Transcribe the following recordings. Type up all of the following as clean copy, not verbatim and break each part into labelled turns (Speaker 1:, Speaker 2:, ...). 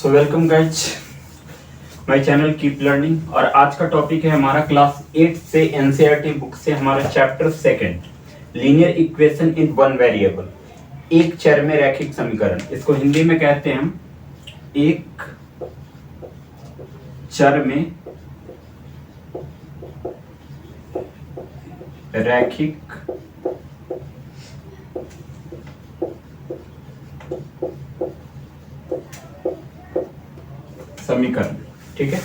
Speaker 1: So welcome guys my channel keep learning. और आज का टॉपिक है हमारा क्लास 8 से एनसीईआरटी बुक से हमारा chapter second linear equation in one variable, एक चर में रैखिक समीकरण। इसको हिंदी में कहते हैं हम एक चर में रैखिक समीकरण। ठीक है,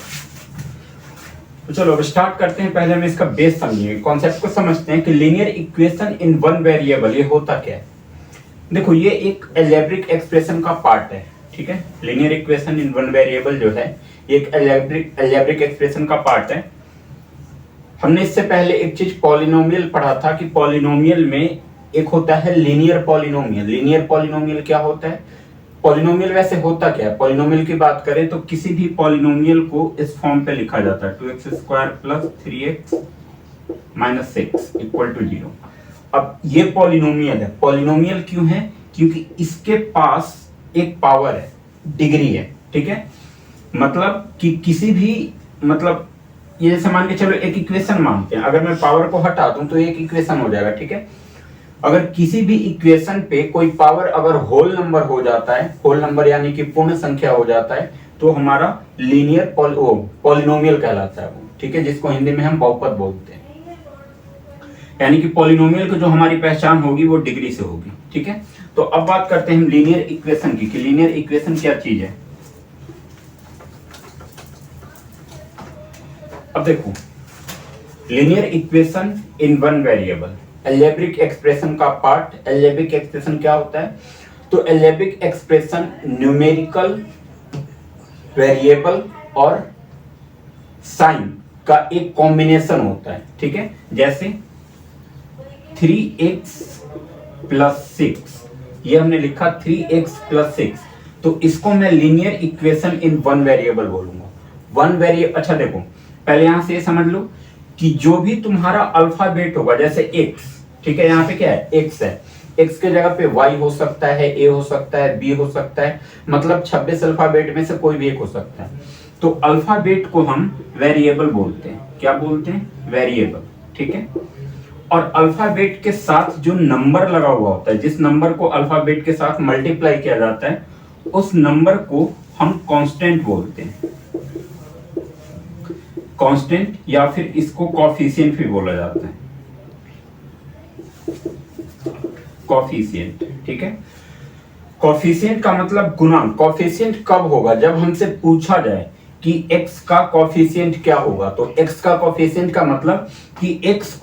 Speaker 1: तो चलो अब स्टार्ट करते हैं। पहले हम इसका बेस समझेंगे, कॉन्सेप्ट को समझते हैं कि linear equation in one variable ये होता क्या है। देखो, ये एक अलजेब्रिक एक्सप्रेशन का पार्ट है। ठीक है, linear equation in one variable जो है ये एक अलजेब्रिक एक्सप्रेशन का पार्ट है। हमने इससे पहले एक चीज पॉलिनोमियल पढ़ा था कि पॉलिनोमियल में एक होता है लीनियर पॉलिनोमियल। लीनियर पॉलिनोमियल क्या होता है? पॉलिनोमियल वैसे होता क्या है? पॉलिनोमियल की बात करें तो किसी भी पॉलिनोमियल को इस फॉर्म पे लिखा जाता है 2x² plus 3x minus 6 equal to 0। अब ये पॉलिनोमियल है। पॉलिनोमियल क्यों है? क्योंकि इसके पास एक पावर है, डिग्री है। ठीक है, मतलब कि किसी भी मतलब ये जैसे मान के चलो एक इक्वेशन मानते हैं, अगर मैं पावर को हटा दूं तो एक इक्वेशन हो जाएगा। ठीक है, अगर किसी भी इक्वेशन पे कोई पावर अगर होल नंबर हो जाता है, होल नंबर यानी कि पूर्ण संख्या हो जाता है, तो हमारा लीनियर पॉलिनोमियल कहलाता है वो। ठीक है, जिसको हिंदी में हम बहुपद बोलते हैं। यानी कि पॉलिनोमियल को जो हमारी पहचान होगी वो डिग्री से होगी। ठीक है, तो अब बात करते हैं हम लीनियर इक्वेशन की कि लीनियर इक्वेशन क्या चीज है। अब देखो, linear equation in one variable, algebraic expression का पार्ट। अलजेब्रिक एक्सप्रेशन क्या होता है? तो अलजेब्रिक एक्सप्रेशन न्यूमेरिकल वेरिएबल और साइन का एक कॉम्बिनेशन होता है। ठीक है, जैसे 3x प्लस 6, ये हमने लिखा 3x प्लस 6, तो इसको मैं linear equation in one variable बोलूंगा। वन वेरिएबल, अच्छा देखो, पहले यहां से ये समझ लो कि जो भी तुम्हारा अल्फाबेट होगा, जैसे x, ठीक है, यहाँ पे क्या है? x है। x के जगह पे y हो सकता है, a हो सकता है, b हो सकता है, मतलब 26 अल्फाबेट में से कोई भी एक हो सकता है। तो अल्फाबेट को हम वेरिएबल बोलते हैं। क्या बोलते हैं? वेरिएबल। ठीक है, और अल्फाबेट के साथ जो नंबर लगा हुआ होता है, जिस नंबर को अल्फाबेट के साथ मल्टीप्लाई किया जाता है, उस नंबर को हम कांस्टेंट बोलते हैं। कांस्टेंट, या फिर इसको कोएफिशिएंट भी बोला जाता है। कोएफिशिएंट। ठीक है, कोएफिशिएंट का मतलब गुणांक। कोएफिशिएंट कब होगा? जब हमसे पूछा जाए कि x का कोएफिशिएंट क्या होगा। तो x का कोएफिशिएंट का मतलब कि x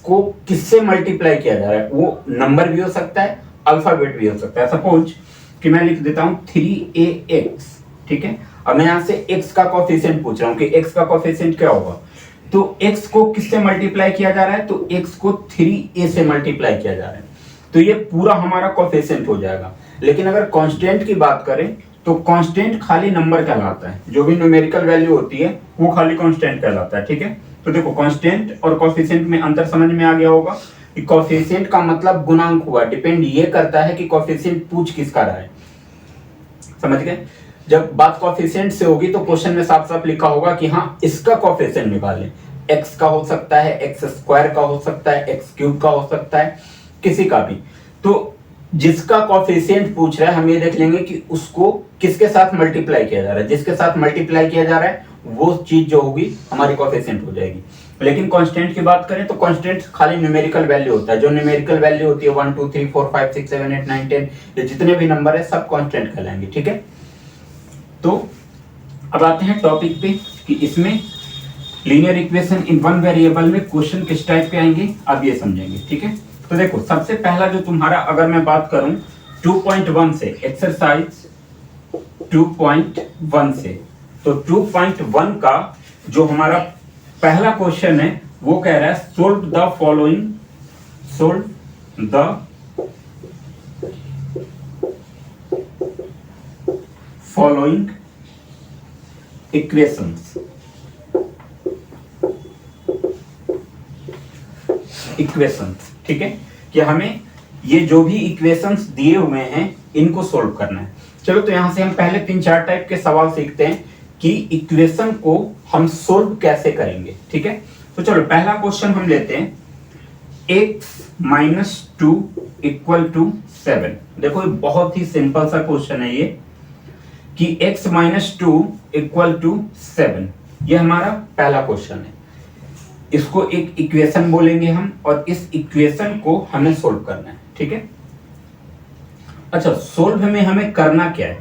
Speaker 1: को किससे मल्टीप्लाई किया जा रहा है। वो नंबर भी हो सकता है, अल्फाबेट भी हो सकता है। सपोज कि मैं लिख देता हूं 3ax। ठीक है, अब मैं यहां से x का कोएफिशिएंट पूछ रहा हूं कि x का कोएफिशिएंट क्या होगा। तो x को किससे मल्टीप्लाई किया जा रहा है? तो x को 3a से मल्टीप्लाई किया जा रहा है, तो ये पूरा हमारा कोएफिशिएंट हो जाएगा। लेकिन अगर कांस्टेंट की बात करें तो कांस्टेंट खाली नंबर कहलाता है। जो भी न्यूमेरिकल वैल्यू होती है वो खाली कांस्टेंट कहलाता है। ठीक है, तो देखो, कांस्टेंट और कोएफिशिएंट में अंतर समझ में आ गया होगा कि कोएफिशिएंट का मतलब गुणांक हुआ। डिपेंड ये करता है कि कोएफिशिएंट पूछ किसका रहा है। समझ गए? जब बात कोएफिशिएंट से होगी तो क्वेश्चन में साफ साफ लिखा होगा कि हाँ, इसका कोएफिशिएंट निकालें। x का हो सकता है, x² का हो सकता है, x³ का हो सकता है, किसी का भी। तो जिसका कोएफिशिएंट पूछ रहा है, हम ये देख लेंगे कि उसको किसके साथ मल्टीप्लाई किया जा रहा है। जिसके साथ मल्टीप्लाई किया जा रहा है वो चीज जो होगी हमारी कोएफिशिएंट हो जाएगी। लेकिन कांस्टेंट की बात करें तो कांस्टेंट खाली न्यूमेरिकल वैल्यू होता है। जो न्यूमेरिकल वैल्यू होती है 1 2 3 4 5 6 7 8 9 10, ये जितने भी नंबर है सब कांस्टेंट कहलाएंगे। ठीक है, तो अब आते हैं टॉपिक पे कि इसमें linear equation in one variable में क्वेश्चन किस टाइप के आएंगे, अब ये समझेंगे। ठीक है, तो देखो, सबसे पहला जो तुम्हारा, अगर मैं बात करूं 2.1 से, एक्सरसाइज 2.1 से, तो 2.1 का जो हमारा पहला क्वेश्चन है वो कह रहा है सोल्व द फॉलोइंग इक्वेशंस। ठीक है, कि हमें ये जो भी इक्वेशंस दिए हुए हैं इनको सोल्व करना है। चलो तो यहां से हम पहले 3-4 टाइप के सवाल सीखते हैं कि इक्वेशन को हम सोल्व कैसे करेंगे, ठीक है। तो चलो पहला क्वेश्चन हम लेते हैं, x-2 = 7। देखो ये बहुत ही सिंपल सा क्वेश्चन है ये कि x-2 = 7, ये हमारा पहला क्वेश्चन है। इसको एक इक्वेशन बोलेंगे हम और इस इक्वेशन को हमें सोल्व करना है, ठीक है। अच्छा, सोल्व में हमें करना क्या है?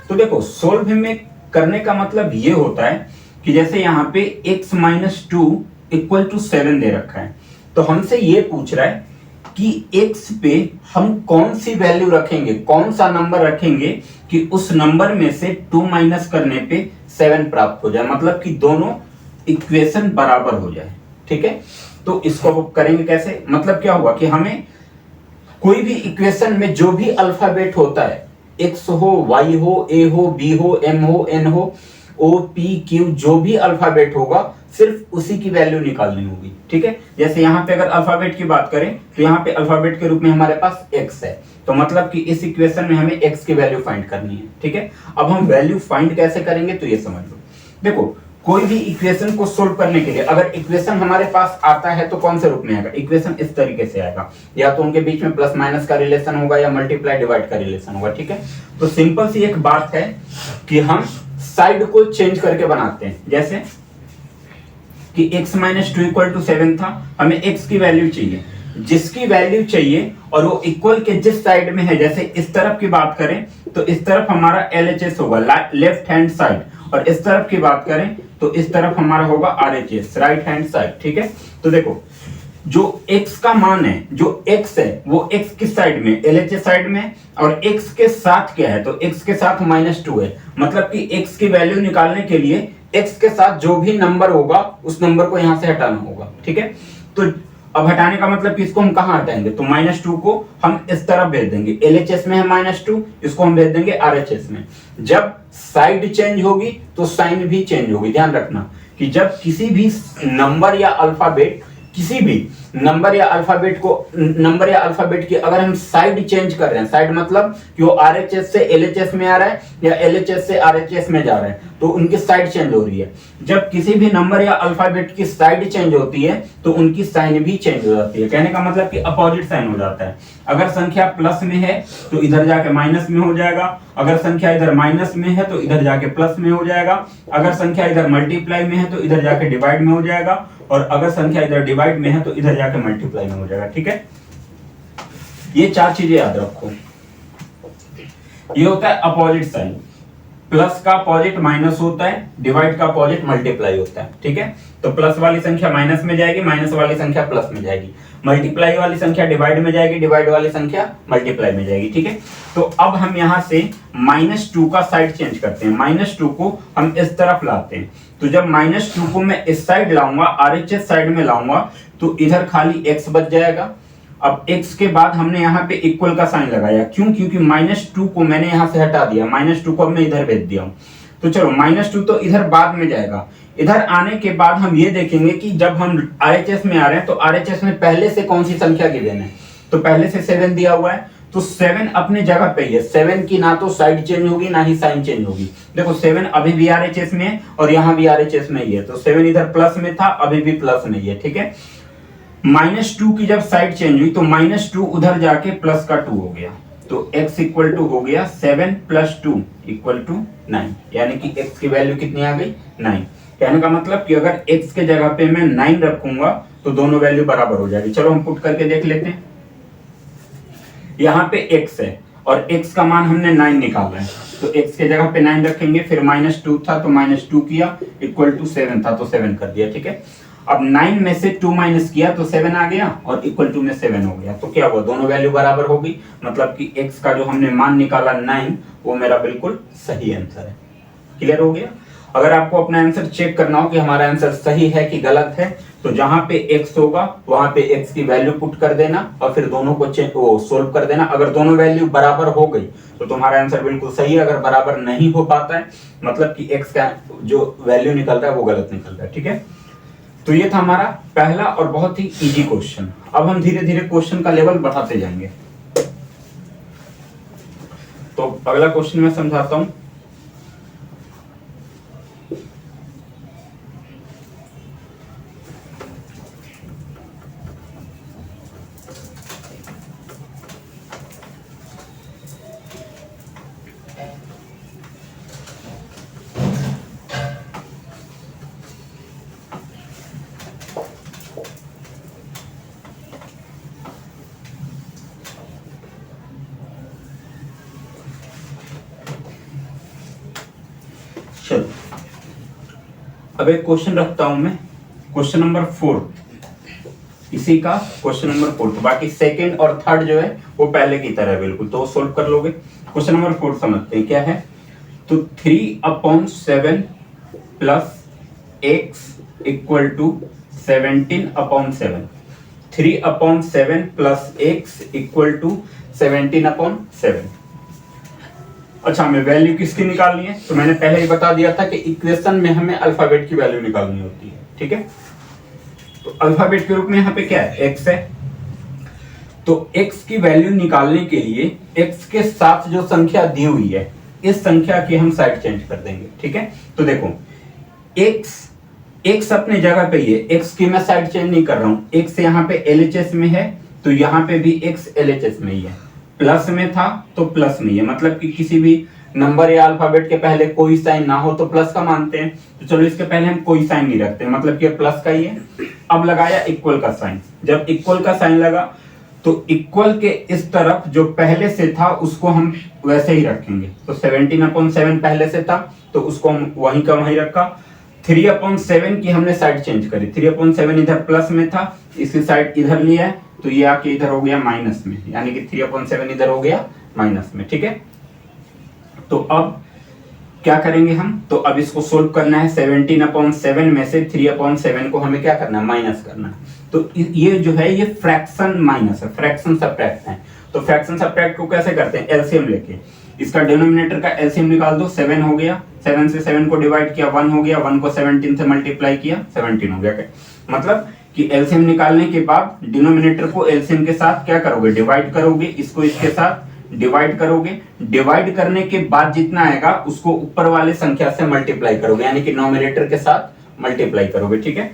Speaker 1: तो देखो सोल्व में करने का मतलब ये होता है कि जैसे यहाँ पे x-2 = 7 दे रखा है, तो हमसे ये पूछ रहा है कि x पे हम कौन सी वैल्यू रखेंगे, कौन सा नंबर रखेंगे कि उस नंबर में से 2 माइनस करने पे 7 प्राप्त हो जाए, मतलब कि दोनों इक्वेशन बराबर हो जाए, ठीक है। तो इसको करेंगे कैसे? मतलब क्या हुआ कि हमें कोई भी इक्वेशन में जो भी अल्फाबेट होता है, x हो, y हो, a हो, b हो, m हो, n हो, o, p, q, जो भी अल्फाबेट होगा सिर्फ उसी की वैल्यू निकालनी होगी, ठीक है। जैसे यहाँ पे अगर अल्फाबेट की बात करें तो यहाँ पे अल्फाबेट के रूप में हमारे पास x है, तो मतलब कि इस इक्वेशन में हमें x की वैल्यू फाइंड करनी है, ठीक है। अब हम वैल्यू फाइंड कैसे करेंगे तो ये समझ लो। देखो कोई भी इक्वेशन को सोल्व करने के लिए अगर इक्वेशन हमारे पास आता है तो कौन से रूप में आएगा? इक्वेशन इस तरीके से आएगा, या तो उनके बीच में प्लस माइनस का रिलेशन होगा या मल्टीप्लाई डिवाइड का रिलेशन होगा, ठीक है। तो सिंपल सी एक बात है कि हम साइड को चेंज करके बनाते हैं, जैसे कि x-2 = 7 था, हमें x की वैल्यू चाहिए, जिसकी वैल्यू चाहिए और वो इक्वल के जिस साइड में है, जैसे इस तरफ की बात करें तो इस तरफ हमारा LHS होगा, लेफ्ट हैंड साइड, और इस तरफ की बात करें तो इस तरफ हमारा होगा RHS, राइट हैंड साइड, ठीक है। तो देखो जो x का मान है, जो x है वो x किस साइड में? LHS साइड में, और x के साथ क्या है? तो x के साथ -2 है, मतलब कि x की वैल्यू निकालने के लिए x के साथ जो भी नंबर होगा उस नंबर को यहां से हटाना होगा, ठीक है। तो अब हटाने का मतलब कि इसको हम कहां हटाएंगे? तो -2 को हम इस तरफ भेज देंगे, LHS में है -2, इसको हम भेज देंगे RHS में। जब साइड चेंज होगी तो साइन भी चेंज होगी। ध्यान रखना कि जब किसी भी नंबर या अल्फाबेट, किसी भी नंबर या अल्फाबेट की अगर हम साइड चेंज कर रहे हैं, साइड मतलब कि वो RHS से LHS में आ रहा है या LHS से RHS में जा रहा है, तो उनकी साइड चेंज हो रही है। जब किसी भी नंबर या अल्फाबेट की साइड चेंज होती है तो उनकी साइन भी चेंज हो जाती है। कहने का मतलब कि अपोजिट साइन हो जाता है। अगर संख्या प्लस में है तो इधर जाके माइनस में हो जाएगा, अगर संख्या इधर माइनस में है तो इधर जाके प्लस में हो जाएगा, अगर संख्या इधर मल्टीप्लाई में है तो इधर जाके डिवाइड में हो जाएगा, और अगर संख्या इधर डिवाइड में है तो इधर जाके मल्टीप्लाई में हो जाएगा, ठीक है। ये 4 चीजें याद रखो। ये होता है अपोजिट साइन, प्लस का अपोजिट माइनस होता है, डिवाइड का अपोजिट मल्टीप्लाई होता है, ठीक है। तो प्लस वाली संख्या माइनस में जाएगी, माइनस वाली संख्या प्लस में जाएगी, मल्टीप्लाई वाली संख्या डिवाइड में जाएगी, डिवाइड वाली संख्या मल्टीप्लाई में जाएगी, ठीक है। तो अब हम यहां से -2 का साइड चेंज करते हैं, -2 को हम इस तरफ लाते हैं। तो जब -2 को मैं इस साइड लाऊंगा, RHS साइड में लाऊंगा, तो इधर खाली x बच जाएगा। अब x के बाद हमने यहाँ पे इक्वल का साइन लगाया, क्यों? क्योंकि -2 को मैंने यहां से हटा दिया, -2 को मैं इधर भेज दिया हूं। तो चलो -2 तो इधर बाद में जाएगा। इधर आने के बाद हम ये देखेंगे कि जब हम RHS में आ रहे हैं तो RHS में पहले से कौन सी संख्या गिवन है? तो पहले से 7 दिया हुआ है, तो 7 अपने जगह पे ही है। 7 की ना तो साइड चेंज होगी ना ही साइन चेंज होगी। देखो 7 अभी भी RHS में है और यहाँ भी RHS में ही है, तो 7 इधर प्लस में था, अभी भी प्लस में ही है, ठीक है। -2 की जब साइड चेंज हुई तो -2 उधर जाके प्लस का 2 हो गया, तो x = हो गया 7 + 2 = 9, यानी कि x की वैल्यू कितनी आ गई? 9। कहने का मतलब कि अगर x के जगह पे मैं 9 रखूंगा तो दोनों वैल्यू बराबर हो जाएगी। चलो हम पुट करके देख लेते हैं। यहाँ पे x है और x का मान हमने 9 निकाला है, तो x के जगह पे 9 रखेंगे, फिर -2 था तो -2 किया, = 7 था तो 7 कर दिया, ठीक है। अब 9 में से 2 माइनस किया तो 7 आ गया और = में 7 हो गया, तो क्या हुआ? दोनों वैल्यू बराबर हो गई, मतलब कि x का जो हमने मान निकाला 9 वो मेरा बिल्कुल सही आंसर है। क्लियर हो गया? अगर आपको अपना आंसर चेक करना हो कि हमारा आंसर सही है कि गलत है, तो जहां पे x होगा वहां पे x की वैल्यू पुट कर देना और फिर दोनों को सोल्व कर देना। अगर दोनों वैल्यू बराबर हो गई तो तुम्हारा आंसर बिल्कुल सही है। अगर बराबर नहीं हो पाता है मतलब कि x का जो वैल्यू निकल रहा है वो गलत निकल रहा है, ठीक है। तो ये था हमारा पहला और बहुत ही इजी क्वेश्चन। अब हम धीरे धीरे क्वेश्चन का लेवल बढ़ाते जाएंगे। तो अगला क्वेश्चन मैं समझाता हूं। चलो अब एक क्वेश्चन रखता हूं मैं, क्वेश्चन नंबर 4, इसी का क्वेश्चन नंबर 4। तो बाकी सेकंड और थर्ड जो है वो पहले की तरह बिल्कुल, तो सोल्व कर लोगे। क्वेश्चन नंबर 4 समझते हैं क्या है। तो 3/7 plus x equal to 17/7। 3/7 plus x equal to 17/7। अच्छा, हमें वैल्यू किसकी निकालनी है? तो मैंने पहले ही बता दिया था कि इक्वेशन में हमें अल्फाबेट की वैल्यू निकालनी होती है, ठीक है। तो अल्फाबेट के रूप में यहाँ पे क्या है? x है। तो x की वैल्यू निकालने के लिए x के साथ जो संख्या दी हुई है, इस संख्या की हम साइड चेंज कर देंगे, ठीक है। तो देखो x अपने जगह पे ही है, x की मैं साइड चेंज नहीं कर रहा हूं। x यहाँ पे LHS में है, तो यहाँ पे भी x LHS में ही है। प्लस में था तो प्लस में ही है, मतलब कि किसी भी नंबर या अल्फाबेट के पहले कोई साइन ना हो तो प्लस का मानते हैं। तो चलो इसके पहले हम कोई साइन नहीं रखते, मतलब कि प्लस का ही है। अब लगाया इक्वल का साइन, जब इक्वल का साइन लगा तो इक्वल के इस तरफ जो पहले से था उसको हम वैसे ही रखेंगे। तो 17/7 पहले से था तो उसको हम वहीं का वहीं रखा। 3/7 की हमने साइड चेंज करी। 3/7 इधर प्लस में था, इसकी साइड इधर लिया है, तो ये आके इधर हो गया माइनस में, यानी कि 3/7 इधर हो गया माइनस में, ठीक है। तो अब क्या करेंगे हम? तो अब इसको सोल्व करना है। 17/7 में से 3/7 को हमें क्या करना है? माइनस करना है। तो ये जो है ये फ्रैक्शन माइनस है, फ्रैक्शन सब्ट्रैक्ट है। तो फ्रैक्शन सब्ट्रैक्ट को कैसे करते हैं? एलसीएम लेके इसका डिनोमिनेटर का एलसीएम निकाल दो। 7 हो गया, 7 से 7 को डिवाइड किया 1 हो गया, 1 को 17 से मल्टीप्लाई किया 17 हो गया। मतलब कि एलसीएम निकालने के बाद डिनोमिनेटर को एलसीएम के साथ क्या करोगे? डिवाइड करोगे, इसको इसके साथ डिवाइड करोगे। डिवाइड करने के बाद जितना आएगा उसको ऊपर वाले संख्या से मल्टीप्लाई करोगे, यानी कि नॉमिनेटर के साथ मल्टीप्लाई करोगे, ठीक है।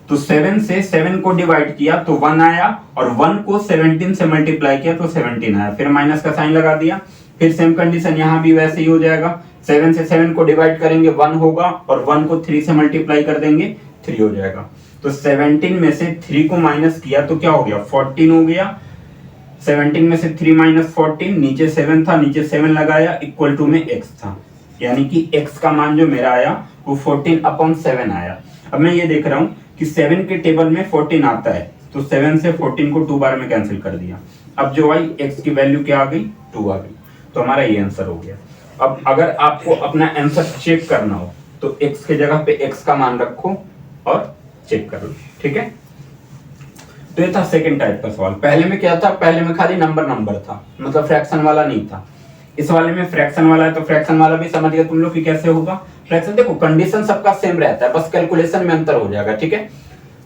Speaker 1: तो 7 से 7 को डिवाइड किया तो 1 आया, और 1 को 17 से मल्टीप्लाई किया तो 17 आया। फिर माइनस का साइन लगा दिया। फिर सेम कंडीशन यहां भी वैसे ही हो जाएगा। 7 से 7 को डिवाइड करेंगे 1 होगा, और 1 को 3 से मल्टीप्लाई कर देंगे 3 हो जाएगा। तो 17 में से 3 को माइनस किया तो क्या हो गया? 14 हो गया। 17 में से 3 माइनस 14, नीचे 7 था, नीचे 7 लगाया, इक्वल टू में x था, यानी कि x का मान जो मेरा आया वो 14/7 आया। अब मैं ये देख रहा हूं कि 7 के टेबल में 14 आता है, तो 7 से 14 को 2 बार में कैंसिल कर दिया। अब जो आई x की वैल्यू क्या आ गई? 2 आ गई। तो हमारा ये आंसर हो गया। अब अगर आपको अपना आंसर चेक करना हो तो x के जगह पे x का मान रखो और चेक कर लो, ठीक है। तो ये था सेकंड टाइप का सवाल। पहले में क्या था? पहले में खाली नंबर था, मतलब फ्रैक्शन वाला नहीं था। इस वाले में फ्रैक्शन वाला है, तो फ्रैक्शन वाला भी समझ गए तुम लोग कि कैसे होगा। फ्रैक्शन देखो कंडीशन सबका सेम रहता है, बस कैलकुलेशन में अंतर हो जाएगा, ठीक है।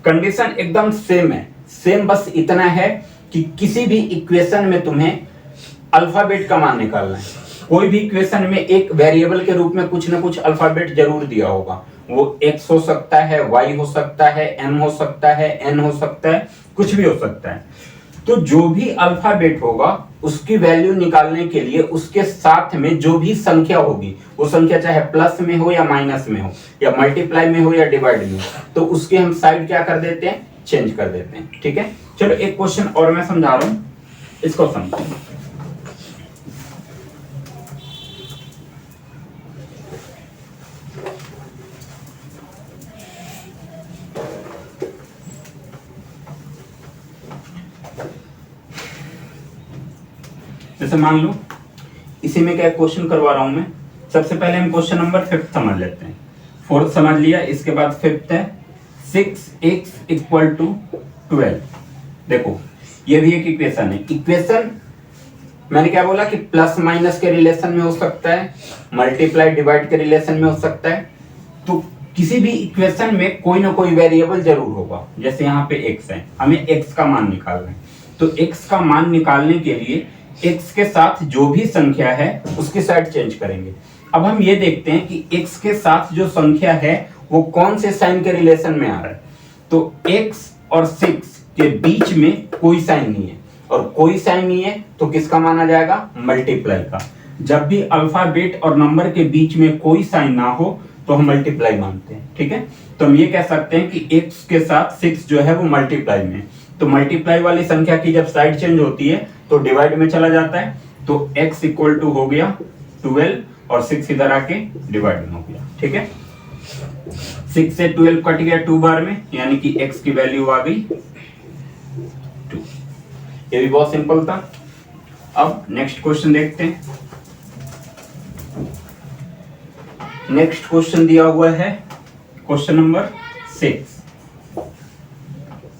Speaker 1: कंडीशन एकदम सेम है, सेम बस इतना है कि किसी भी इक्वेशन में तुम्हें अल्फाबेट का मान निकालना है। कोई भी इक्वेशन में एक वेरिएबल के रूप में कुछ ना कुछ अल्फाबेट जरूर दिया होगा। वो x हो सकता है, y हो सकता है, m हो सकता है, n हो सकता है, कुछ भी हो सकता है। तो जो भी अल्फाबेट होगा उसकी वैल्यू निकालने के लिए उसके साथ में जो भी संख्या होगी, वो संख्या चाहे प्लस में हो या माइनस में हो या मल्टीप्लाई में हो या डिवाइड में हो, तो उसके हम साइड क्या कर देते हैं? चेंज कर देते हैं, ठीक है। चलो एक क्वेश्चन और मैं समझा रहा हूं, इसको समझो। जैसे मान लो इसी में क्या क्वेश्चन करवा रहा हूं मैं। सबसे पहले हम क्वेश्चन नंबर 5 समझ लेते हैं। 4th समझ लिया, इसके बाद 5th है 6x = 12। देखो ये भी एक इक्वेशन है। इक्वेशन मैंने क्या बोला कि प्लस माइनस के रिलेशन में हो सकता है, मल्टीप्लाई डिवाइड के रिलेशन में हो सकता है। तो किसी भी इक्वेशन में कोई ना कोई वेरिएबल जरूर होगा। जैसे यहाँ पे x है, हमें x का मान निकालना है। तो x का मान निकालने के लिए x के साथ जो भी संख्या है उसकी साइड चेंज करेंगे। अब हम ये देखते हैं कि x के साथ जो संख्या है वो कौन से साइन के रिलेशन में आ रहा है। तो x और 6 के बीच में कोई साइन नहीं है, और कोई साइन नहीं है तो किसका माना जाएगा, मल्टीप्लाई का। जब भी अल्फाबेट और नंबर के बीच में कोई साइन ना हो तो हम मल्टीप्लाई मानते हैं, ठीक है। तो हम ये कह सकते हैं कि x के साथ 6 जो है वो मल्टीप्लाई में, तो मल्टीप्लाई वाली संख्या की जब साइड चेंज होती है तो डिवाइड में चला जाता है। तो x इक्वल टू हो गया 12 और 6 इधर आके डिवाइड में हो गया, ठीक है। 6 से 12 कट गया 2 बार में, यानी कि x की वैल्यू आ गई 2। ये भी बहुत सिंपल था। अब नेक्स्ट क्वेश्चन देखते हैं। नेक्स्ट क्वेश्चन दिया हुआ है question number 6,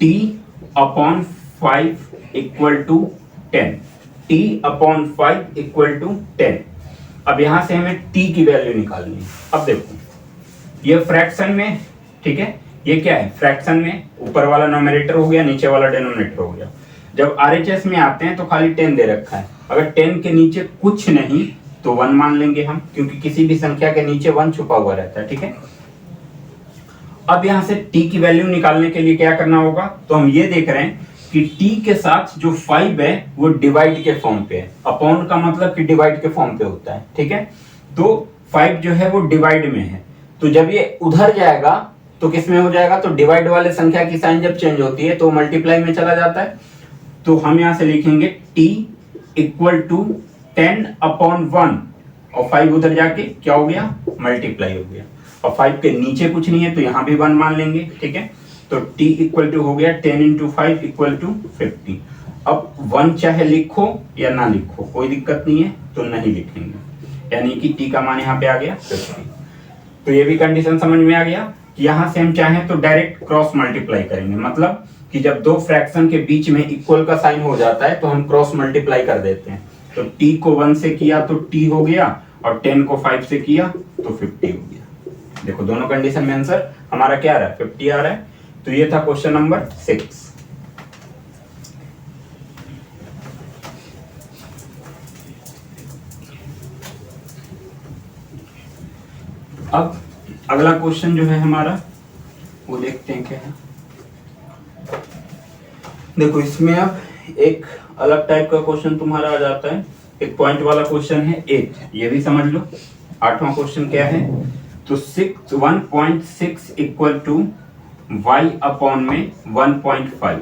Speaker 1: t upon 5 equal to 10, t upon 5 equal to 10। अब यहां से हमें t की वैल्यू निकालनी है। अब देखो ये फ्रैक्शन में, ठीक है, ये क्या है, फ्रैक्शन में ऊपर वाला नोमिनेटर हो गया, नीचे वाला डिनोमिनेटर हो गया। जब आरएचएस में आते हैं तो खाली 10 दे रखा है, अगर 10 के नीचे कुछ नहीं तो 1 मान लेंगे हम, क्योंकि किसी भी संख्या के नीचे 1 छुपा हुआ रहता है, ठीक है। अब यहां से t की वैल्यू निकालने के लिए क्या करना होगा, तो हम ये देख रहे हैं कि t के साथ जो 5 है वो डिवाइड के फॉर्म पे है। अपॉन का मतलब कि डिवाइड के फॉर्म पे होता है, ठीक है। तो 5 जो है वो डिवाइड में है, तो जब ये उधर जाएगा तो किस में हो जाएगा, तो डिवाइड वाले संख्या की साइन जब चेंज होती है तो मल्टीप्लाई में चला जाता है। तो हम यहां से लिखेंगे t इक्वल टू 10 अपॉन 1 और 5 उधर जाके क्या हो गया, मल्टीप्लाई हो गया। और 5 के नीचे कुछ नहीं है तो यहां भी 1 मान लेंगे, ठीक है। तो t इक्वल टू हो गया 10 इंटू 5 इक्वल टू 50। अब 1 चाहे लिखो या ना लिखो कोई दिक्कत नहीं है, तो नहीं लिखेंगे, यानी कि t का मान यहाँ पे आ गया 50। तो ये भी कंडीशन समझ में आ गया कि यहाँ से हम चाहें तो डायरेक्ट क्रॉस मल्टीप्लाई करेंगे, मतलब कि जब दो फ्रैक्शन के बीच में इक्वल का साइन हो जाता है तो हम क्रॉस मल्टीप्लाई कर देते हैं। तो t को 1 से किया तो t हो गया, और 10 को 5 से किया तो 50 हो गया। देखो दोनों कंडीशन में आंसर हमारा क्या आ रहा है, 50 आ रहा है। तो ये था क्वेश्चन नंबर 6। अब अगला क्वेश्चन जो है हमारा वो देखते हैं क्या है। देखो इसमें अब एक अलग टाइप का क्वेश्चन तुम्हारा आ जाता है, एक पॉइंट वाला क्वेश्चन है 8, ये भी समझ लो। 8वां क्वेश्चन क्या है, तो 1.6 इक्वल टू y अपॉन में 1.5,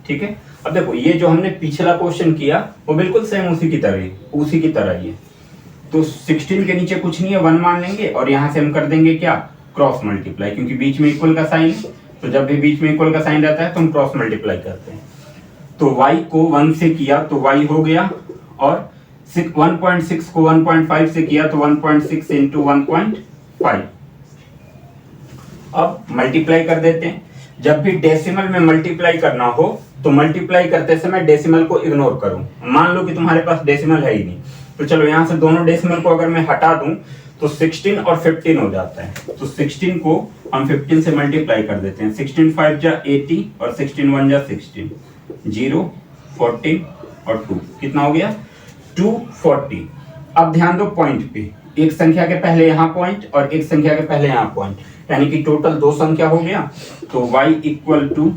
Speaker 1: ठीक है। अब देखो ये जो हमने पिछला क्वेश्चन किया वो बिल्कुल सेम उसी की तरह ही है। तो 16 के नीचे कुछ नहीं है, 1 मान लेंगे, और यहाँ से हम कर देंगे क्या, क्रॉस मल्टीप्लाई, क्योंकि बीच में इक्वल का साइन है। तो जब भी बीच में इक्वल का साइन रहता है तो हम क्रॉस मल्टीप्लाई करते हैं। तो y को 1 से किया तो y हो गया, और 1.6 को 1.5 से किया तो 1.6 इंटू 1.5। अब मल्टीप्लाई कर देते हैं। जब भी डेसिमल में मल्टीप्लाई करना हो तो मल्टीप्लाई करते समय डेसिमल को इग्नोर करो। मान लो कि तुम्हारे पास डेसिमल है ही नहीं, तो चलो यहाँ से दोनों डेसिमल को अगर मैं हटा दूं तो 16 और 15 हो जाता है। तो 16 को हम 15 से मल्टीप्लाई कर देते हैं। 16 5 जा 80 और 16 1 जा 16, 0 14 और 2, कितना हो गया 240। अब ध्यान दो पॉइंट पे, एक संख्या के पहले यहाँ पॉइंट और एक संख्या के पहले यहाँ पॉइंट, यानी कि टोटल 2 संख्या हो गया। तो y इक्वल टू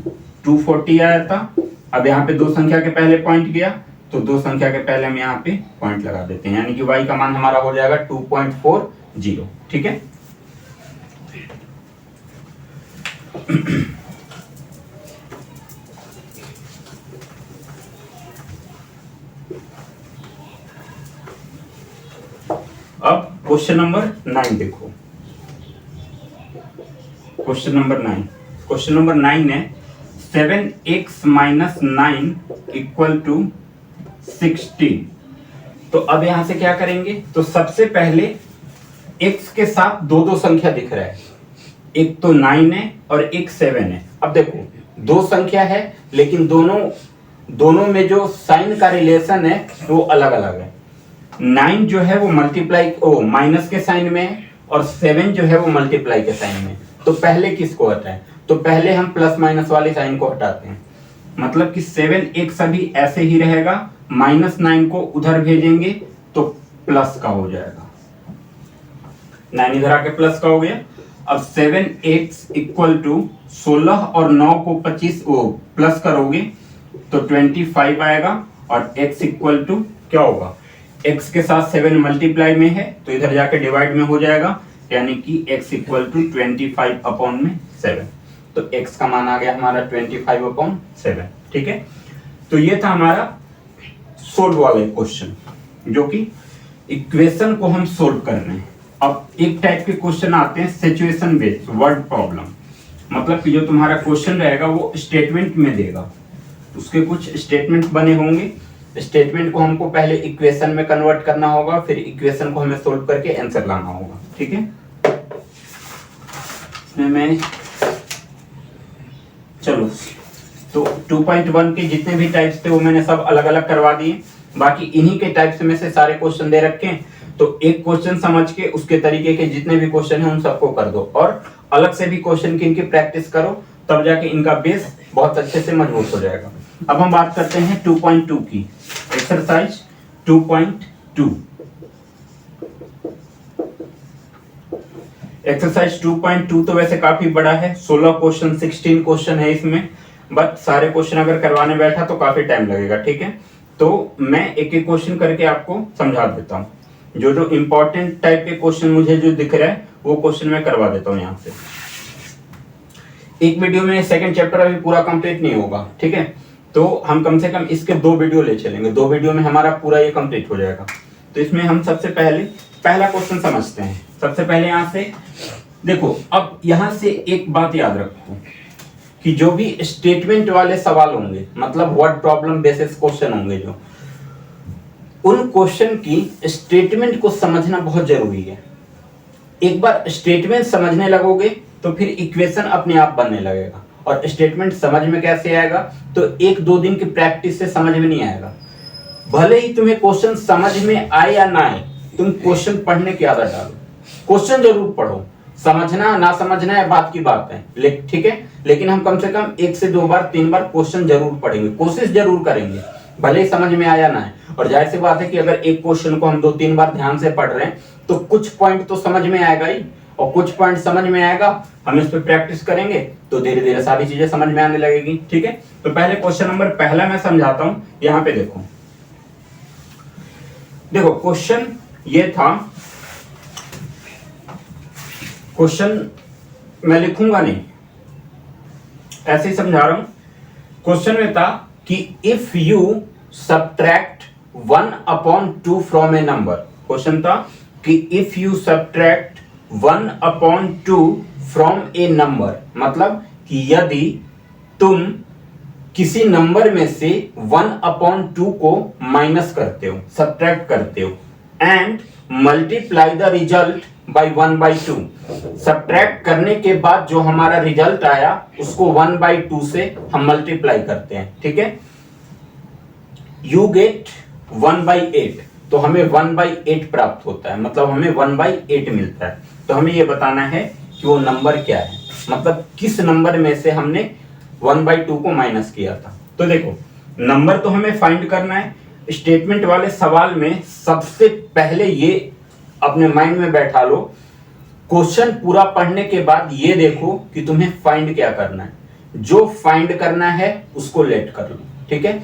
Speaker 1: 240 आया था। अब यहाँ पे 2 संख्या के पहले पॉइंट गया तो 2 संख्या के पहले हम यहाँ पे पॉइंट लगा देते हैं, यानी कि y का मान हमारा हो जाएगा 2.40, ठीक है। अब क्वेश्चन नंबर 9 देखो। क्वेश्चन नंबर 9 है 7x माइनस 9 इक्वल टू 16। तो अब यहां से क्या करेंगे, तो सबसे पहले x के साथ दो संख्या दिख रहा है, एक तो 9 है और एक 7 है। अब देखो 2 संख्या है लेकिन दोनों में जो साइन का रिलेशन है वो अलग अलग है। 9 जो है वो माइनस के साइन में है और 7 जो है वो मल्टीप्लाई के साइन में। तो पहले किसको हटाएं, तो पहले हम प्लस माइनस वाले साइन को हटाते हैं, मतलब कि 7 एक सभी ऐसे ही रहेगा, -9 को उधर भेजेंगे तो प्लस का हो जाएगा, 9 इधर आके प्लस का हो गया। अब 7x इक्वल टू 16 और 9 को 25 वो प्लस करोगे तो 25 आएगा, और x इक्वल टू क्या होगा, x के साथ 7 मल्टीप्लाई में है तो इधर जाके डिवाइड में हो जाएगा, यानी कि x इक्वल टू 25/7। तो x का मान आ गया हमारा 25/7। ठीक है, तो ये था हमारा सोल्व वाला क्वेश्चन, जो कि इक्वेशन को हम सोल्व कर रहे हैं। अब एक टाइप के क्वेश्चन आते हैं सिचुएशन बेस्ड वर्ड प्रॉब्लम, मतलब कि जो तुम्हारा क्वेश्चन रहेगा वो स्टेटमेंट में देगा, उसके कुछ स्टेटमेंट बने होंगे, स्टेटमेंट को हमको पहले इक्वेशन में कन्वर्ट करना होगा, फिर इक्वेशन को हमें सोल्व करके आंसर लाना होगा। ठीक है, इसमें मैं चलो तो 2.1 के जितने भी टाइप्स थे वो मैंने सब अलग अलग करवा दिए, बाकी इन्हीं के टाइप्स में से सारे क्वेश्चन दे रखे हैं, तो एक क्वेश्चन समझ के उसके तरीके के जितने भी क्वेश्चन हैं उन सबको कर दो, और अलग से भी क्वेश्चन की इनकी प्रैक्टिस करो, तब जाके इनका बेस बहुत अच्छे से मजबूत हो जाएगा। अब हम बात करते हैं 2.2 की, एक्सरसाइज 2.2। एक्सरसाइज 2.2 तो वैसे काफी बड़ा है, 16 क्वेश्चन 16 क्वेश्चन है इसमें, बट सारे क्वेश्चन अगर करवाने बैठा तो काफी टाइम लगेगा। ठीक है, तो मैं एक एक क्वेश्चन करके आपको समझा देता हूँ, जो जो इंपॉर्टेंट टाइप के क्वेश्चन मुझे जो दिख रहा है वो क्वेश्चन मैं करवा देता हूँ यहाँ से। एक वीडियो में सेकंड चैप्टर अभी पूरा कंप्लीट नहीं होगा, ठीक है, तो हम कम से कम इसके 2 वीडियो ले चलेंगे, 2 वीडियो में हमारा पूरा ये कंप्लीट हो जाएगा। तो इसमें हम सबसे पहले पहला क्वेश्चन समझते हैं। सबसे पहले यहाँ से देखो, अब यहाँ से एक बात याद रखो कि जो भी स्टेटमेंट वाले सवाल होंगे, मतलब वर्ड प्रॉब्लम बेसिस क्वेश्चन होंगे, जो उन क्वेश्चन की स्टेटमेंट को समझना बहुत जरूरी है। एक बार स्टेटमेंट समझने लगोगे तो फिर इक्वेशन अपने आप बनने लगेगा, और स्टेटमेंट समझ में कैसे आएगा, तो 1-2 दिन की प्रैक्टिस से समझ में नहीं आएगा। भले ही तुम्हें क्वेश्चन समझ में आए या ना आए, तुम क्वेश्चन पढ़ने की आदत डालो, क्वेश्चन जरूर पढ़ो, समझना ना समझना है बात की बात है, ठीक है, लेकिन हम कम से कम 1 से 2 बार 3 बार क्वेश्चन जरूर पढ़ेंगे, कोशिश जरूर करेंगे, भले ही समझ में आया ना है। और जाहिर सी बात है कि अगर एक क्वेश्चन को हम 2-3 बार ध्यान से पढ़ रहे हैं तो कुछ पॉइंट तो समझ में आएगा ही, और कुछ पॉइंट समझ में आएगा, हम इस पर प्रैक्टिस करेंगे तो धीरे धीरे सारी चीजें समझ में आने लगेगी। ठीक है, तो पहले क्वेश्चन नंबर पहला मैं समझाता हूं। यहां पे देखो क्वेश्चन ये था, क्वेश्चन मैं लिखूंगा नहीं, ऐसे ही समझा रहा हूं। क्वेश्चन में था कि if you subtract 1/2 from A number, question था कि if you subtract 1/2 from A number, मतलब कि यदि तुम किसी नंबर में से 1/2 को माइनस करते हो, सब्ट्रैक्ट करते हो, and multiply the result by 1/2, subtract करने के बाद जो हमारा रिजल्ट आया उसको 1/2 से हम मल्टीप्लाई करते हैं, ठीक है, यू गेट 1/8, तो हमें 1/8 प्राप्त होता है, मतलब हमें 1/8 मिलता है। तो हमें यह बताना है कि वो नंबर क्या है, मतलब किस नंबर में से हमने 1/2 को माइनस किया था। तो देखो, नंबर तो हमें फाइंड करना है। स्टेटमेंट वाले सवाल में सबसे पहले ये अपने माइंड में बैठा लो, क्वेश्चन पूरा पढ़ने के बाद ये देखो कि तुम्हें फाइंड क्या करना है, जो फाइंड करना है उसको लेट कर लो, ठीक है।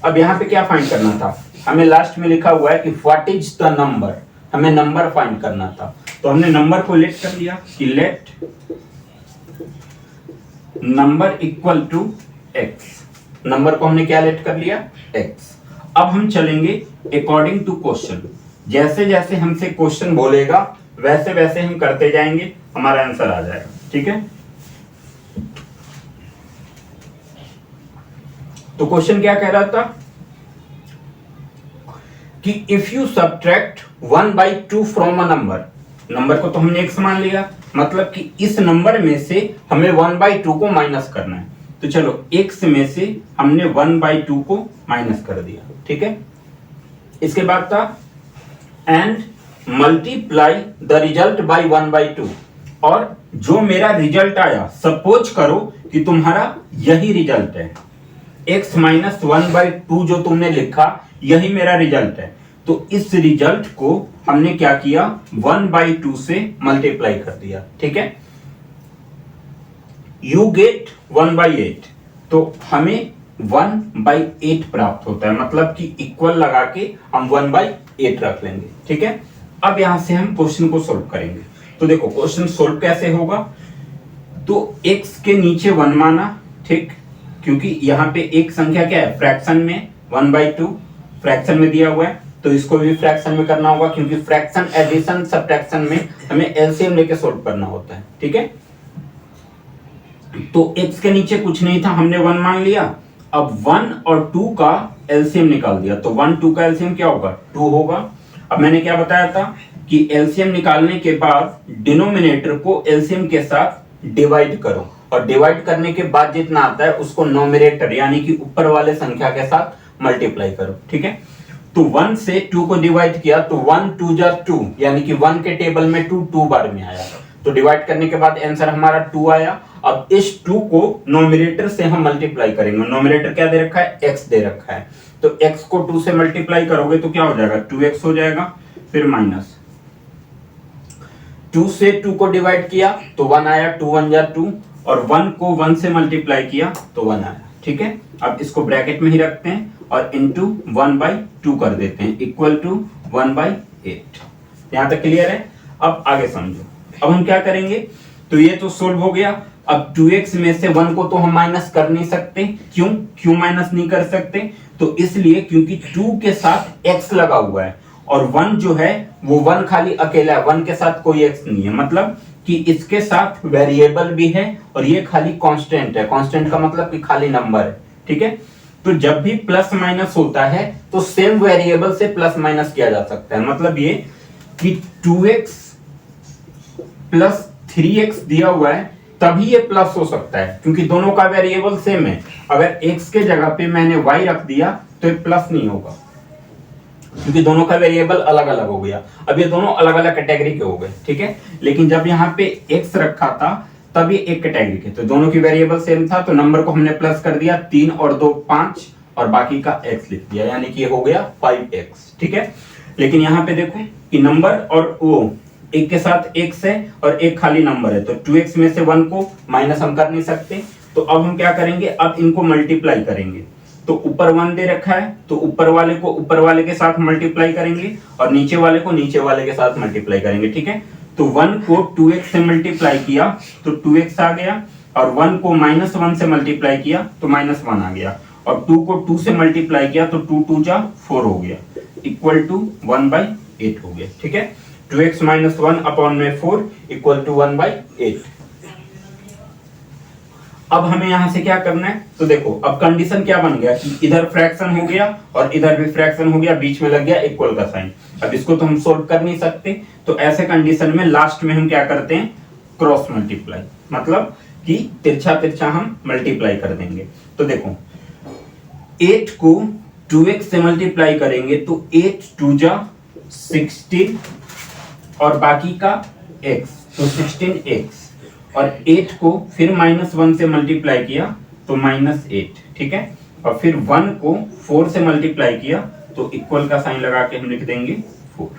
Speaker 1: अब यहाँ पे क्या फाइंड करना था, हमें लास्ट में लिखा हुआ है कि व्हाट इज द नंबर, हमें नंबर फाइंड करना था, तो हमने नंबर को लेट कर लिया कि let number equal to x, number को हमने क्या लेट कर लिया, एक्स। अब हम चलेंगे अकॉर्डिंग टू क्वेश्चन, जैसे जैसे हमसे क्वेश्चन बोलेगा वैसे वैसे हम करते जाएंगे, हमारा आंसर आ जाएगा, ठीक है। तो क्वेश्चन क्या कह रहा था कि if you subtract 1/2 from a number, number को तो हमने एक्स मान लिया, मतलब कि इस नंबर में से हमें 1/2 को माइनस करना है। तो चलो x में से हमने 1/2 को माइनस कर दिया, ठीक है। इसके बाद था and multiply the result by 1/2, और जो मेरा रिजल्ट आया, सपोज करो कि तुम्हारा यही रिजल्ट है, x - 1/2 जो तुमने लिखा यही मेरा रिजल्ट है। तो इस रिजल्ट को हमने क्या किया, 1/2 से मल्टीप्लाई कर दिया। ठीक है, यू गेट 1/8, तो हमें 1/8 प्राप्त होता है, मतलब कि इक्वल लगा के हम 1/8 रख लेंगे। ठीक है, अब यहां से हम क्वेश्चन को सोल्व करेंगे। तो देखो क्वेश्चन सोल्व कैसे होगा, तो x के नीचे 1 माना, ठीक, क्योंकि यहाँ पे एक संख्या क्या है, फ्रैक्शन में 1/2 फ्रैक्शन में दिया हुआ है, तो इसको भी फ्रैक्शन में करना होगा, क्योंकि फ्रैक्शन एडिशन सब्ट्रैक्शन में हमें एलसीएम लेके सोल्व करना होता है। ठीक है, तो x के नीचे कुछ नहीं था, हमने 1 मान लिया। अब 1 और 2 का एलसीएम निकाल दिया, तो 1 2 का एलसीएम क्या होगा, 2 होगा। अब मैंने क्या बताया था कि एलसीएम निकालने के बाद डिनोमिनेटर को एलसीएम के साथ डिवाइड करो, और डिवाइड करने के बाद जितना आता है उसको नोमिनेटर यानी कि ऊपर वाले संख्या के साथ मल्टीप्लाई करो। ठीक है, तो 1 से 2 को डिवाइड किया, तो 1 2 जा 2, यानी कि 1 के टेबल में 2 बार में आया, तो डिवाइड करने के बाद आंसर हमारा 2 आया। अब इस 2 को नोमिनेटर से हम मल्टीप्लाई करेंगे। नोमिनेटर क्या दे रखा है, x दे रखा है, तो x को 2 से मल्टीप्लाई करोगे तो क्या हो जाएगा, 2x हो जाएगा, फिर माइनस 2 से 2 को डिवाइड किया तो 1 आया, 2 1 जा 2, और 1 को 1 से मल्टीप्लाई किया तो 1 आया। ठीक है, अब इसको ब्रैकेट में ही रखते हैं और इनटू 1/2 कर देते हैं, इक्वल टू 1/8। यहां तक क्लियर है? अब आगे समझो। अब हम क्या करेंगे, तो ये तो सोल्व हो गया। अब 2x में से 1 को तो हम माइनस कर नहीं सकते, क्यों माइनस नहीं कर सकते, तो इसलिए क्योंकि 2 के साथ x लगा हुआ है, और 1 जो है वो 1 खाली अकेला है, 1 के साथ कोई x नहीं है, मतलब कि इसके साथ वेरिएबल भी है और ये खाली कांस्टेंट है। कांस्टेंट का मतलब कि खाली नंबर है। ठीक है, तो जब भी प्लस माइनस होता है तो सेम वेरिएबल से प्लस माइनस किया जा सकता है, मतलब ये कि 2x प्लस 3x दिया हुआ है तभी ये प्लस हो सकता है, क्योंकि दोनों का वेरिएबल सेम है। अगर x के जगह पे मैंने y रख दिया तो ये प्लस नहीं होगा, क्योंकि दोनों का वेरिएबल अलग अलग हो गया। अब ये दोनों अलग अलग कैटेगरी के हो गए। ठीक है, लेकिन जब यहाँ पे x रखा था तब ये एक कैटेगरी के, तो दोनों की वेरिएबल सेम था, तो नंबर को हमने प्लस कर दिया, 3 और 2 5, और बाकी का x लिख दिया, यानी कि ये हो गया 5x। ठीक है, लेकिन यहाँ पे देखो कि नंबर और वो एक के साथ x है और एक खाली नंबर है, तो 2x में से 1 को माइनस हम कर नहीं सकते, तो अब हम क्या करेंगे, अब इनको मल्टीप्लाई करेंगे। तो ऊपर 1 दे रखा है, तो ऊपर वाले को ऊपर वाले के साथ मल्टीप्लाई करेंगे और नीचे वाले को नीचे वाले के साथ मल्टीप्लाई करेंगे। ठीक है, तो 1 को 2x से मल्टीप्लाई किया तो 2x आ गया, और 1 को -1 से मल्टीप्लाई किया तो -1 आ गया, और 2 को 2 से मल्टीप्लाई किया तो 2 2 जा 4 हो गया, इक्वल टू 1/8 हो गया। ठीक है, 2x - 1 अपॉन में 4 इक्वल टू 1/8। अब हमें यहां से क्या करना है, तो देखो अब कंडीशन क्या बन गया कि इधर फ्रैक्शन हो गया और इधर भी फ्रैक्शन हो गया, बीच में लग गया इक्वल का साइन। अब इसको तो हम सोल्व कर नहीं सकते, तो ऐसे कंडीशन में लास्ट में हम क्या करते हैं, क्रॉस मल्टीप्लाई, मतलब कि तिरछा तिरछा हम मल्टीप्लाई कर देंगे। तो देखो 8 को 2x से मल्टीप्लाई करेंगे तो 8 2 जा 16, और बाकी का x, तो 16x, और 8 को फिर -1 से मल्टीप्लाई किया तो -8। ठीक है, और फिर 1 को 4 से मल्टीप्लाई किया तो इक्वल का साइन लगा के हम लिख देंगे 4।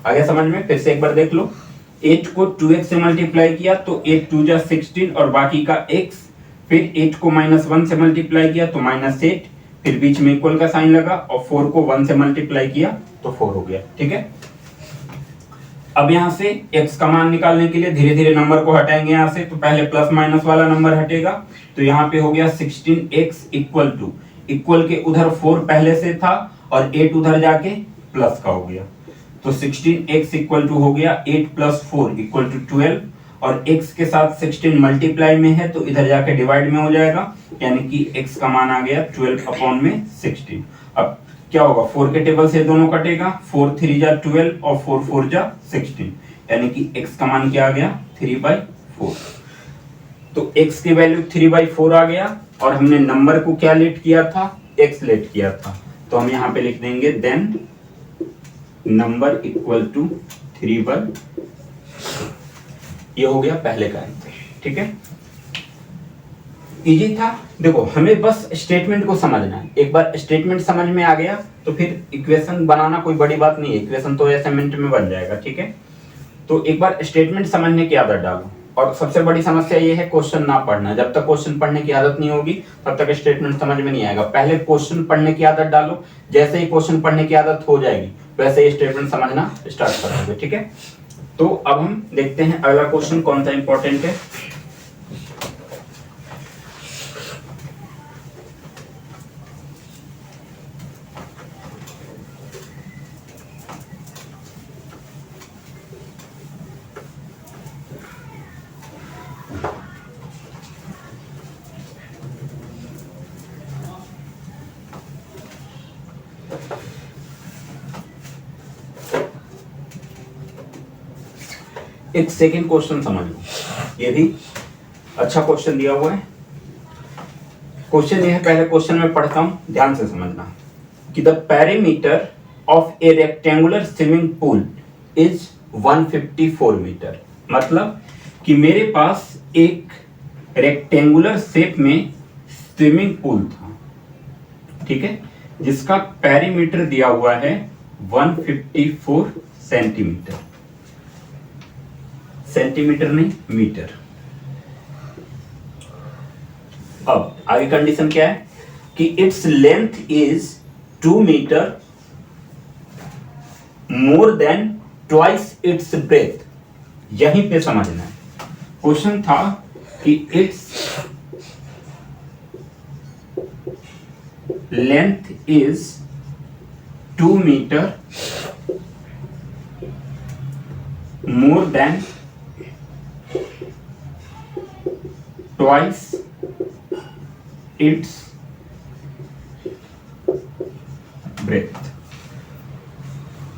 Speaker 1: आगे समझ में? फिर से एक बार देख लो, 8 को 2x से मल्टीप्लाई किया तो 8 2 जा 16 और बाकी का x, फिर 8 को -1 से मल्टीप्लाई किया तो -8, फिर बीच में इक्वल का साइन लगा, और 4 को 1 से मल्टीप्लाई किया तो 4 हो गया। ठीक है, अब यहाँ से x का मान निकालने के लिए धीरे धीरे नंबर को हटाएंगे यहाँ से, तो पहले प्लस माइनस वाला नंबर हटेगा, तो यहाँ पे हो गया 16x इक्वल टू, इक्वल के उधर 4 पहले से था और 8 उधर जाके प्लस का हो गया, तो 16x इक्वल टू हो गया 8 + 4 इक्वल टू 12, और x के साथ 16 मल्टीप्लाई में है तो इधर जाके डिवाइड में हो जाएगा, यानी कि x का मान आ गया 12/16। अब क्या होगा, 4 के टेबल से दोनों कटेगा, 4 3 जा 12 और 4 4 जा 16, यानी कि x का मान क्या आ गया, 3/4। तो x की वैल्यू 3/4 आ गया, और हमने नंबर को क्या लेट किया था, x लेट किया था, तो हम यहाँ पे लिख देंगे देन नंबर इक्वल टू 3/4। ये हो गया पहले का आंसर। ठीक है, इजी था। देखो हमें बस स्टेटमेंट को समझना है, एक बार स्टेटमेंट समझ में आ गया तो फिर इक्वेशन बनाना कोई बड़ी बात नहीं है, इक्वेशन तो ऐसे मिनट में बन जाएगा, ठीक है। तो एक बार स्टेटमेंट समझने की आदत डालो। और सबसे बड़ी समस्या ये है क्वेश्चन ना पढ़ना, जब तक क्वेश्चन पढ़ने की आदत नहीं होगी तब तक स्टेटमेंट समझ में नहीं आएगा। पहले क्वेश्चन पढ़ने की आदत डालो, जैसे ही क्वेश्चन पढ़ने की आदत हो जाएगी वैसे ही स्टेटमेंट समझना स्टार्ट कर दोगे, ठीक है। तो अब हम देखते हैं अगला क्वेश्चन कौन सा इंपॉर्टेंट है। एक सेकेंड क्वेश्चन समझ लो, ये भी अच्छा क्वेश्चन दिया हुआ है। क्वेश्चन ये है, पहले क्वेश्चन में पढ़ता हूं, ध्यान से समझना कि the perimeter of a rectangular swimming pool is 154 metre. मतलब कि मेरे पास एक रेक्टेंगुलर शेप में स्विमिंग पूल था, ठीक है, जिसका पेरीमीटर दिया हुआ है 154 सेंटीमीटर, सेंटीमीटर नहीं मीटर। अब आगे कंडीशन क्या है कि its length is 2 metre more than twice its breadth. यहीं पे समझना है, क्वेश्चन था कि its length is 2 metre more than twice its breadth।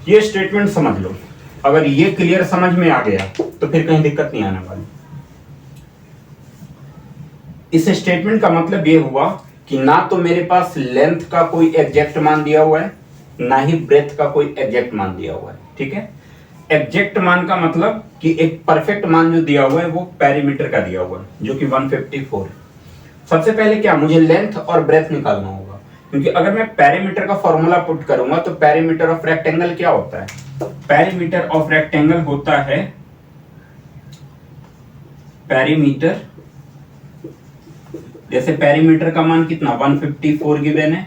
Speaker 1: ये स्टेटमेंट समझ लो, अगर ये क्लियर समझ में आ गया तो फिर कहीं दिक्कत नहीं आने वाली। इस स्टेटमेंट का मतलब ये हुआ कि ना तो मेरे पास लेंथ का कोई एग्जैक्ट मान दिया हुआ है, ना ही ब्रेथ का कोई एग्जैक्ट मान दिया हुआ है, ठीक है। एग्जैक्ट मान का मतलब कि एक परफेक्ट मान जो दिया हुआ है वो पेरीमीटर का दिया हुआ है जो कि 154 है। सबसे पहले क्या मुझे लेंथ और ब्रेथ निकालना होगा, क्योंकि अगर मैं पेरीमीटर का फॉर्मूला पुट करूंगा तो पेरीमीटर ऑफ रेक्टेंगल क्या होता है, पेरीमीटर ऑफ रेक्टेंगल होता है पेरीमीटर, जैसे पेरीमीटर का मान कितना 154 गिवन है,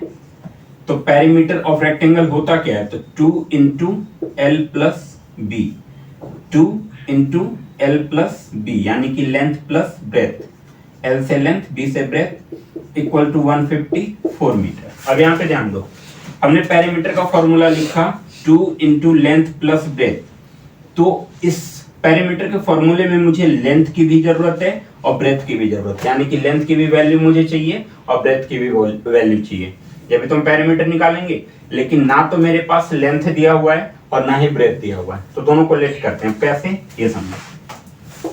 Speaker 1: तो पेरीमीटर ऑफ रेक्टेंगल होता क्या है, तो 2 into L plus B, 2 into L plus B, यानी कि लेंथ प्लस ब्रेथ, एल से लेंथ बी से ब्रेथ इक्वल टू 154 मीटर। अब यहाँ पे ध्यान दो, हमने पेरीमीटर का फॉर्मूला लिखा 2 इंटू लेंथ प्लस ब्रेथ, तो इस पेरीमीटर के फॉर्मूले में मुझे लेंथ की भी जरूरत है और ब्रेथ की भी जरूरत है, यानी कि लेंथ की भी वैल्यू मुझे चाहिए और ब्रेथ की भी वैल्यू चाहिए जब भी तुम पेरीमीटर निकालेंगे। लेकिन ना तो मेरे पास लेंथ दिया हुआ है और ना ही ब्रेथ दिया हुआ है, तो दोनों को लेट करते हैं। कैसे, ये समझो,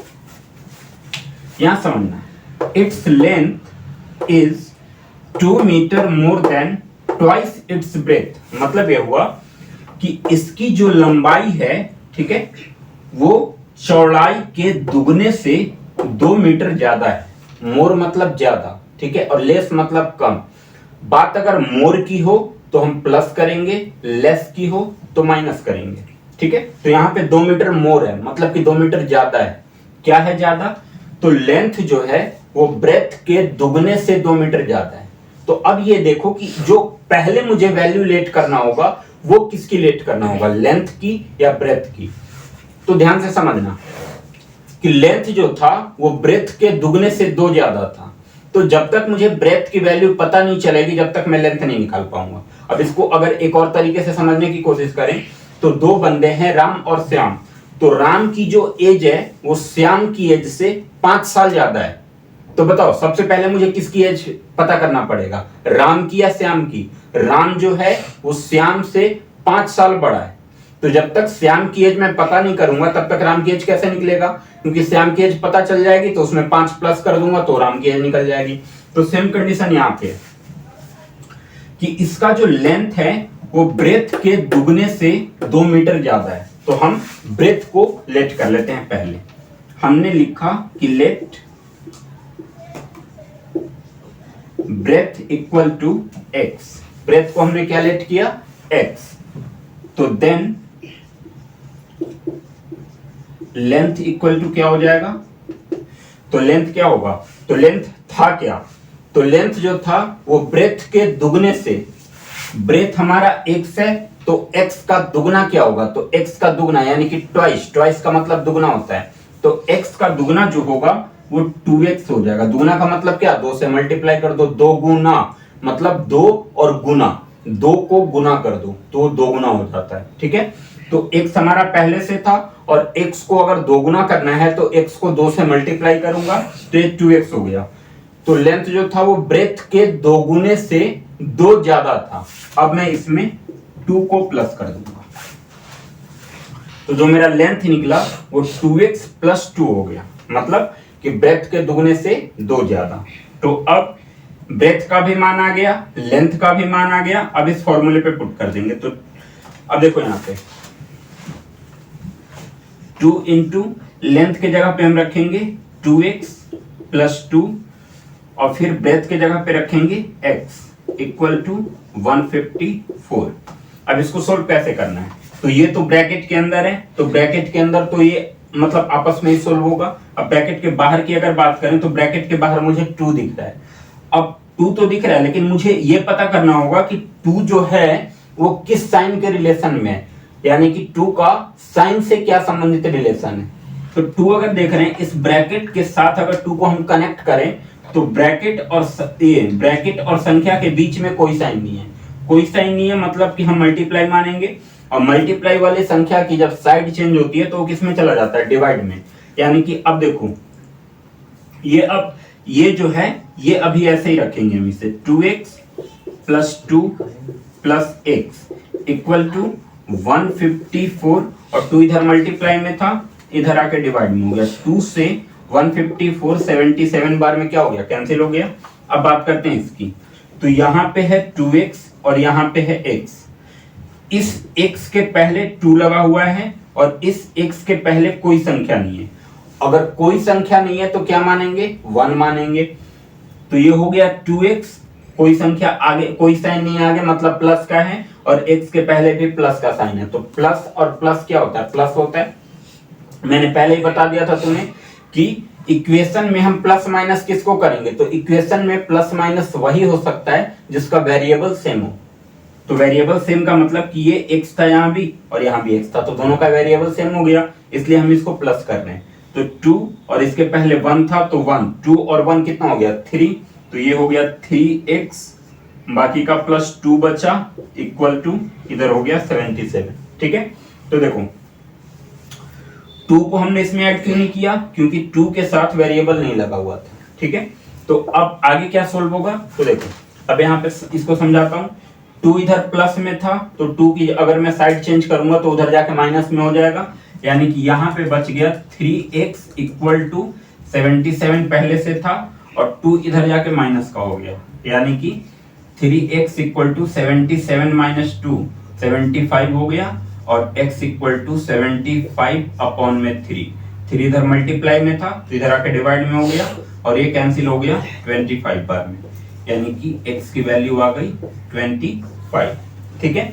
Speaker 1: यहां समझना, its length is 2 metre more than twice its breadth. मतलब यह हुआ कि इसकी जो लंबाई है, ठीक है, वो चौड़ाई के दुगने से 2 मीटर ज्यादा है। मोर मतलब ज्यादा, ठीक है, और लेस मतलब कम। बात अगर मोर की हो तो हम प्लस करेंगे, लेस की हो तो माइनस करेंगे, ठीक है। तो यहाँ पे 2 मीटर मोर है, मतलब कि 2 मीटर ज्यादा है। क्या है ज्यादा, तो लेंथ जो है वो ब्रेथ के दुगने से 2 मीटर ज्यादा है। तो अब ये देखो कि जो पहले मुझे वैल्यू लेट करना होगा वो किसकी लेट करना होगा, लेंथ की या ब्रेथ की। तो ध्यान से समझना कि लेंथ जो था वो ब्रेथ के दुगने से 2 ज्यादा था। तो जब तक मुझे ब्रेथ की वैल्यू पता नहीं चलेगी जब तक मैं लेंथ नहीं निकाल पाऊंगा। अब इसको अगर एक और तरीके से समझने की कोशिश करें तो 2 बंदे हैं राम और श्याम, तो राम की जो एज है वो श्याम की एज से 5 साल ज्यादा है। तो बताओ सबसे पहले मुझे किसकी एज पता करना पड़ेगा, राम की या श्याम की। राम जो है वो श्याम से 5 साल बड़ा है, तो जब तक श्याम की एज मैं पता नहीं करूंगा तब तक राम की एज कैसे निकलेगा, क्योंकि श्याम की एज पता चल जाएगी तो उसमें 5 प्लस कर दूंगा तो राम की एज निकल जाएगी। तो सेम कंडीशन यहाँ पे कि इसका जो लेंथ है वो ब्रेथ के दुगने से 2 मीटर ज्यादा है। तो हम ब्रेथ को लेट कर लेते हैं। पहले हमने लिखा कि let breadth equal to x, breadth को हमने क्या लेट किया एक्स, तो देन लेंथ इक्वल टू क्या हो जाएगा, तो लेंथ क्या होगा, तो लेंथ था क्या, तो लेंथ जो था वो ब्रेथ के दुगने से, ब्रेथ हमारा x है तो x का दुगना क्या होगा, तो x का दुगना यानी कि ट्वाइस, ट्वाइस का मतलब दुगना होता है, तो x का दुगना जो होगा वो 2x हो जाएगा। दुगना का मतलब क्या, 2 से मल्टीप्लाई कर दो, 2 गुना मतलब 2 और गुना, 2 को गुना कर दो तो 2 गुना हो जाता है, ठीक है। तो x हमारा पहले से था और x को अगर 2 गुना करना है तो x को 2 से मल्टीप्लाई करूंगा तो ये 2x हो गया। तो लेंथ जो था वो ब्रेथ के 2 गुने से 2 ज्यादा था। अब मैं इसमें 2 को प्लस कर दूंगा, तो जो मेरा लेंथ निकला वो 2x प्लस 2 हो गया, मतलब कि ब्रेथ के दुगने से 2 ज्यादा। तो अब ब्रेथ का भी मान आ गया, लेंथ का भी मान आ गया। अब इस फॉर्मूले पे पुट कर देंगे। तो अब देखो यहां पे 2 इंटू लेंथ के जगह पे हम रखेंगे 2x प्लस 2 और फिर ब्रेथ के जगह पे रखेंगे x इक्वल टू 154। अब इसको सोल्व कैसे करना है, तो ये तो ब्रैकेट के अंदर है, तो ब्रैकेट के अंदर तो ये मतलब आपस में ही सोल्व होगा। अब ब्रैकेट के बाहर की अगर बात करें तो ब्रैकेट के बाहर मुझे 2 दिख रहा है। अब 2 तो दिख रहा है लेकिन मुझे ये पता करना होगा कि 2 जो है वो किस साइन के रिलेशन में है, यानी कि 2 का साइन से क्या संबंधित रिलेशन है। तो 2 अगर देख रहे हैं इस ब्रैकेट के साथ अगर 2 को हम कनेक्ट करें तो ब्रैकेट और संख्या के बीच में कोई साइन नहीं है, कोई साइन नहीं है, मतलब कि हम मल्टीप्लाई मानेंगे और मल्टीप्लाई वाली संख्या की जब साइड चेंज होती है तो वो किस में चला जाता है, डिवाइड में। यानी कि अब देखो ये जो है ये अभी ऐसे ही रखेंगे हम इसे 2x plus 2 plus x equal to 154 और 2 इधर मल्टीप्लाई में था, इधर आके डिवाइड में हो गया। 2 से 154 77 बार में क्या हो गया, कैंसिल हो गया। अब बात करते हैं इसकी, तो यहाँ पे है 2x और यहाँ पे है x। इस x के पहले 2 लगा हुआ है और इस x के पहले कोई संख्या नहीं है। अगर कोई संख्या नहीं है तो क्या मानेंगे, 1 मानेंगे। तो ये हो गया 2x, कोई संख्या आगे, कोई साइन नहीं आगे, मतलब प्लस का है और x के पहले भी प्लस का साइन है। तो प्लस और प्लस क्या होता है, प्लस होता है। मैंने पहले ही बता दिया था तुम्हें कि इक्वेशन में हम प्लस माइनस किसको करेंगे, तो इक्वेशन में प्लस माइनस वही हो सकता है जिसका वेरिएबल सेम हो। तो वेरिएबल सेम का मतलब कि ये x था यहाँ भी और यहाँ भी x था, तो दोनों का वेरिएबल सेम हो गया, इसलिए हम इसको प्लस कर रहे हैं। तो 2 और इसके पहले 1 था तो 1, 2 और 1 कितना हो गया 3, तो ये हो गया 3x, बाकी का प्लस 2 बचा इक्वल टू इधर हो गया 77। ठीक है, तो देखो 2 को हमने इसमें ऐड क्यों नहीं किया, क्योंकि 2 के साथ वेरिएबल नहीं लगा हुआ था। ठीक है, तो अब आगे क्या सोल्व होगा, तो देखो अब यहाँ पे इसको समझाता हूँ। 2 इधर प्लस में था तो 2 की अगर मैं साइड चेंज करूंगा तो उधर जाके माइनस में हो जाएगा, यानी कि यहाँ पे बच गया 3x इक्वल टू 77 पहले से था और 2 इधर जाके माइनस का हो गया, यानी कि 3x इक्वल टू 77 माइनस 2 75 हो गया और x इक्वल टू 75 अपॉन में 3 इधर मल्टीप्लाई में था तो इधर आके डिवाइड में हो गया और ये कैंसिल हो गया 25 बार में, यानी कि x की वैल्यू आ गई 25। ठीक है,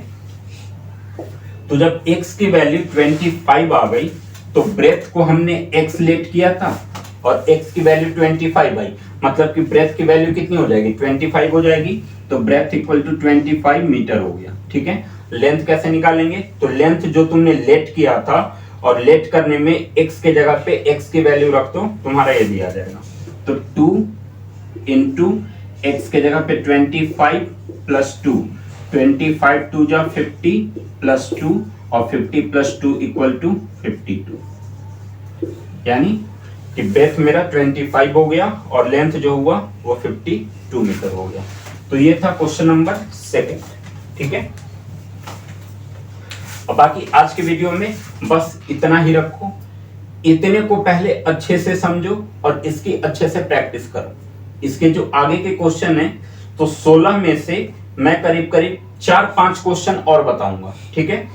Speaker 1: तो जब x की वैल्यू 25 आ गई तो ब्रेथ को हमने x लेट किया था और x की वैल्यू 25 आई, मतलब कि ब्रेथ की वैल्यू कितनी हो जाएगी 25 हो जाएगी, तो ब्रेथ इक्वल टू 25 मीटर हो गया। ठीक है, लेंथ कैसे निकालेंगे, तो लेंथ जो तुमने लेट किया था और लेट करने में x के जगह पे x की वैल्यू रख दो, तुम्हारा ये दिया जाएगा। तो 2 इंटू x के जगह पे 25 प्लस 2, 25 2 जा 50 प्लस 2 और 50 प्लस 2 इक्वल टू 52, यानी कि ब्रेथ मेरा 25 हो गया और लेंथ जो हुआ वो 52 मीटर हो गया। तो ये था क्वेश्चन नंबर 2। ठीक है, और बाकी आज के वीडियो में बस इतना ही रखो, इतने को पहले अच्छे से समझो और इसकी अच्छे से प्रैक्टिस करो। इसके जो आगे के क्वेश्चन है तो 16 में से मैं करीब करीब 4-5 क्वेश्चन और बताऊंगा। ठीक है,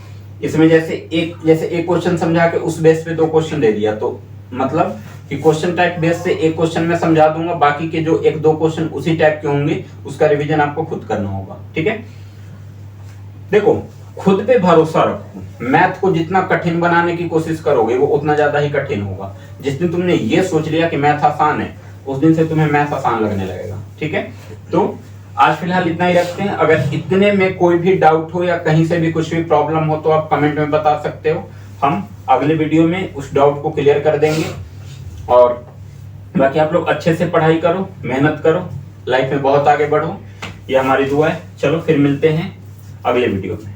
Speaker 1: इसमें जैसे एक क्वेश्चन समझा के उस बेस पे 2 क्वेश्चन दे दिया तो मतलब कि क्वेश्चन टाइप बेस से एक क्वेश्चन में समझा दूंगा, बाकी के जो एक दो क्वेश्चन उसी टाइप के होंगे उसका रिवीजन आपको खुद करना होगा। ठीक है, देखो खुद पे भरोसा रखो। मैथ को जितना कठिन बनाने की कोशिश करोगे वो उतना ज्यादा ही कठिन होगा। जिस दिन तुमने ये सोच लिया कि मैथ आसान है, उस दिन से तुम्हें मैथ आसान लगने लगेगा। ठीक है, तो आज फिलहाल इतना ही रखते हैं। अगर इतने में कोई भी डाउट हो या कहीं से भी कुछ भी प्रॉब्लम हो तो आप कमेंट में बता सकते हो। हम अगले वीडियो में उस डाउट को क्लियर कर देंगे। और बाकी आप लोग अच्छे से पढ़ाई करो, मेहनत करो, लाइफ में बहुत आगे बढ़ो, ये हमारी दुआ है। चलो फिर मिलते हैं अगले वीडियो में।